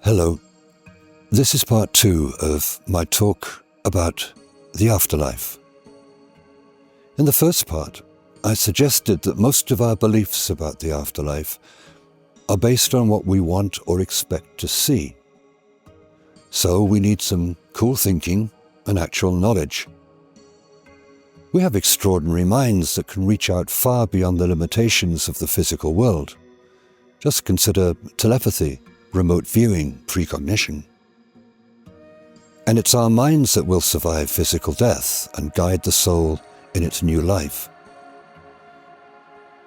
Hello, this is part 2 of my talk about the afterlife. In the first part, I suggested that most of our beliefs about the afterlife are based on what we want or expect to see. So we need some cool thinking and actual knowledge. We have extraordinary minds that can reach out far beyond the limitations of the physical world. Just consider telepathy, remote viewing, precognition. And it's our minds that will survive physical death and guide the soul in its new life.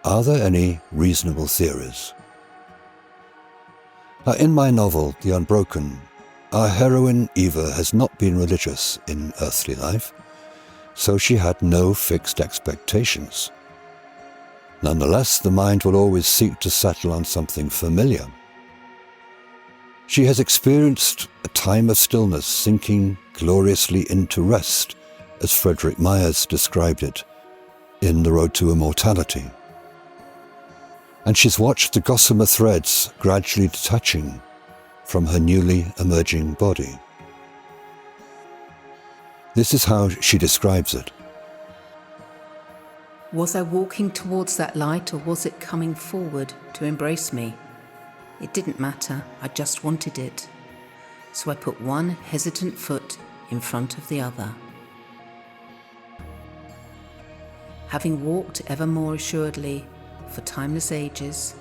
Are there any reasonable theories? Now, in my novel, The Unbroken, our heroine Eva has not been religious in earthly life, so she had no fixed expectations. Nonetheless, the mind will always seek to settle on something familiar. She has experienced a time of stillness sinking gloriously into rest, as Frederick Myers described it in The Road to Immortality. And she's watched the gossamer threads gradually detaching from her newly emerging body. This is how she describes it. Was I walking towards that light, or was it coming forward to embrace me? It didn't matter, I just wanted it. So I put one hesitant foot in front of the other. Having walked ever more assuredly for timeless ages,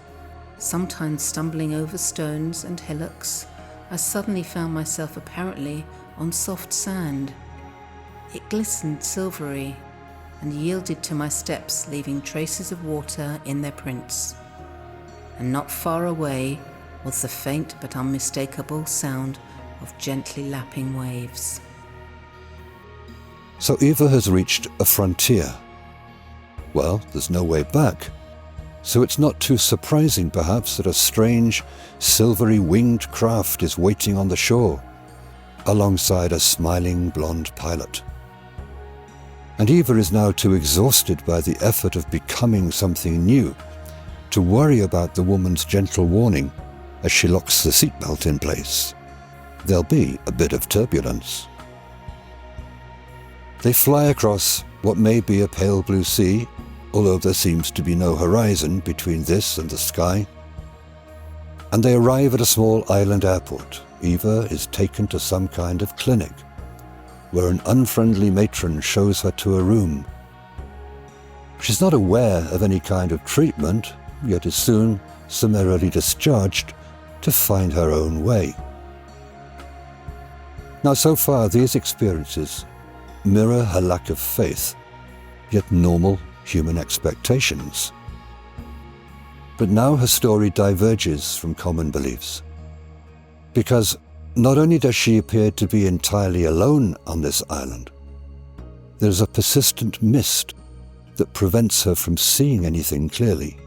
sometimes stumbling over stones and hillocks, I suddenly found myself apparently on soft sand. It glistened silvery and yielded to my steps, leaving traces of water in their prints. And not far away was the faint but unmistakable sound of gently lapping waves. So Eva has reached a frontier. Well, there's no way back. So it's not too surprising, perhaps, that a strange, silvery winged craft is waiting on the shore, alongside a smiling blonde pilot. And Eva is now too exhausted by the effort of becoming something new to worry about the woman's gentle warning as she locks the seatbelt in place. There'll be a bit of turbulence. They fly across what may be a pale blue sea, although there seems to be no horizon between this and the sky. And they arrive at a small island airport. Eva is taken to some kind of clinic, where an unfriendly matron shows her to a room. She's not aware of any kind of treatment, yet is soon summarily discharged to find her own way. Now, so far, these experiences mirror her lack of faith, yet normal human expectations. But now her story diverges from common beliefs, because not only does she appear to be entirely alone on this island, there's a persistent mist that prevents her from seeing anything clearly.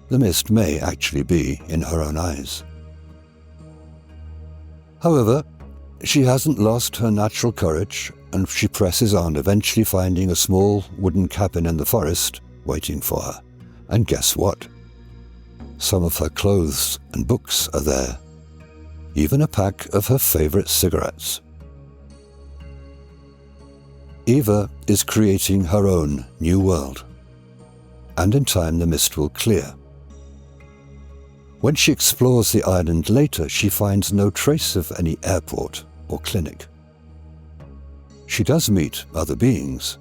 The mist may actually be in her own eyes. However, she hasn't lost her natural courage, and she presses on, eventually finding a small wooden cabin in the forest waiting for her. And guess what? Some of her clothes and books are there. Even a pack of her favorite cigarettes. Eva is creating her own new world, and in time the mist will clear. When she explores the island later, she finds no trace of any airport or clinic. She does meet other beings,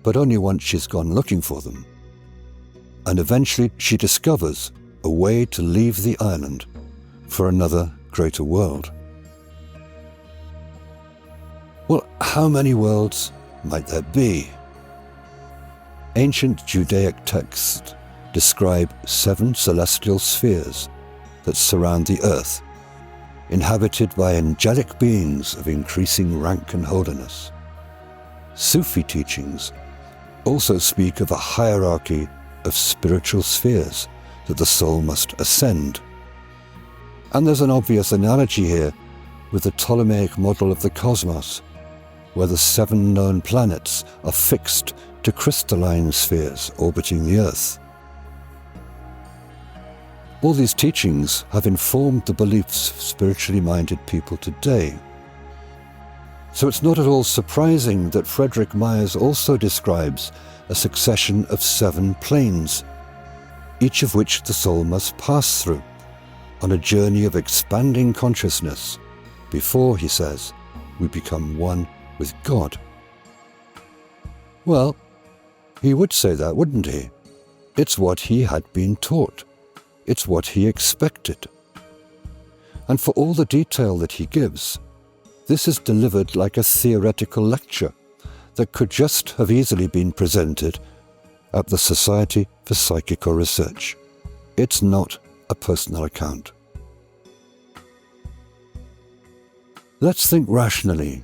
but only once she's gone looking for them. And eventually she discovers a way to leave the island for another greater world. Well, how many worlds might there be? Ancient Judaic texts describe 7 celestial spheres that surround the earth, inhabited by angelic beings of increasing rank and holiness. Sufi teachings also speak of a hierarchy of spiritual spheres that the soul must ascend. And there's an obvious analogy here with the Ptolemaic model of the cosmos, where the 7 known planets are fixed to crystalline spheres orbiting the Earth. All these teachings have informed the beliefs of spiritually minded people today. So it's not at all surprising that Frederick Myers also describes a succession of 7 planes, each of which the soul must pass through on a journey of expanding consciousness before, he says, we become one with God. Well, he would say that, wouldn't he? It's what he had been taught. It's what he expected. And for all the detail that he gives, this is delivered like a theoretical lecture that could just have easily been presented at the Society for Psychical Research. It's not a personal account. Let's think rationally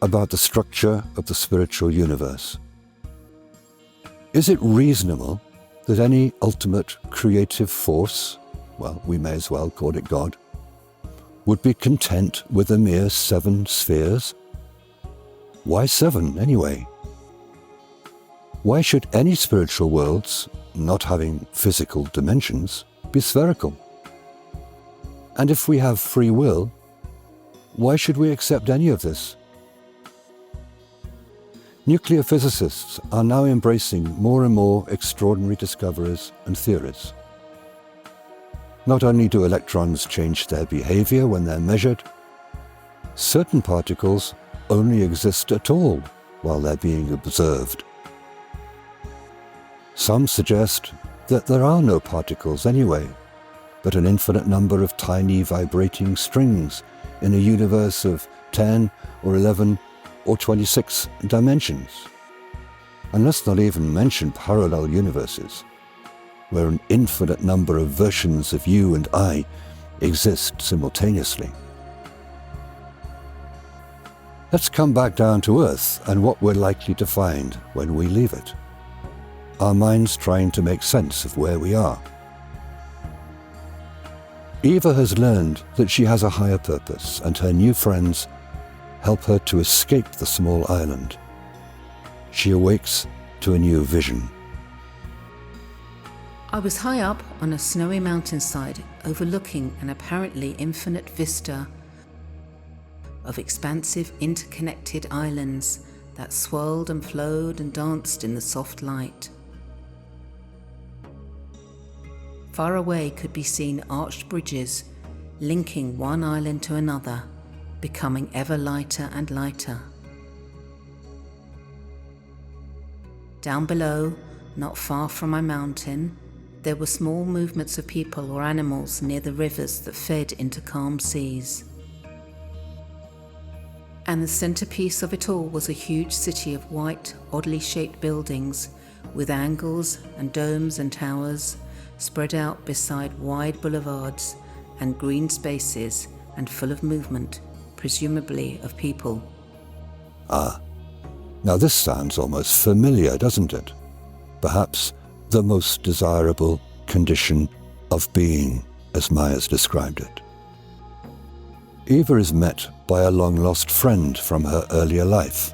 about the structure of the spiritual universe. Is it reasonable that any ultimate creative force, well, we may as well call it God, would be content with a mere 7 spheres? Why 7 anyway? Why should any spiritual worlds, not having physical dimensions, be spherical? And if we have free will, why should we accept any of this? Nuclear physicists are now embracing more and more extraordinary discoveries and theories. Not only do electrons change their behavior when they're measured, certain particles only exist at all while they're being observed. Some suggest that there are no particles anyway, but an infinite number of tiny vibrating strings in a universe of 10 or 11 or 26 dimensions. And let's not even mention parallel universes, where an infinite number of versions of you and I exist simultaneously. Let's come back down to Earth and what we're likely to find when we leave it. Our minds trying to make sense of where we are. Eva has learned that she has a higher purpose, and her new friends help her to escape the small island. She awakes to a new vision. I was high up on a snowy mountainside overlooking an apparently infinite vista of expansive interconnected islands that swirled and flowed and danced in the soft light. Far away could be seen arched bridges linking one island to another, becoming ever lighter and lighter. Down below, not far from my mountain, there were small movements of people or animals near the rivers that fed into calm seas. And the centerpiece of it all was a huge city of white, oddly shaped buildings with angles and domes and towers spread out beside wide boulevards and green spaces and full of movement, presumably of people. Ah, now this sounds almost familiar, doesn't it? Perhaps the most desirable condition of being, as Myers described it. Eva is met by a long-lost friend from her earlier life.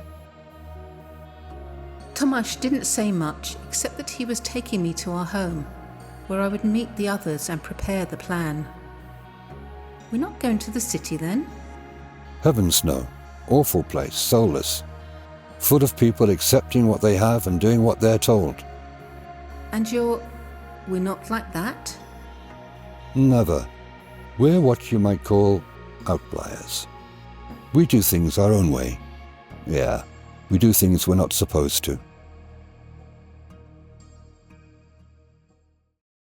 Tomasz didn't say much except that he was taking me to our home, where I would meet the others and prepare the plan. We're not going to the city then? Heavens no. Awful place, soulless. Full of people accepting what they have and doing what they're told. And we're not like that? Never. We're what you might call outliers. We do things our own way. Yeah, we do things we're not supposed to.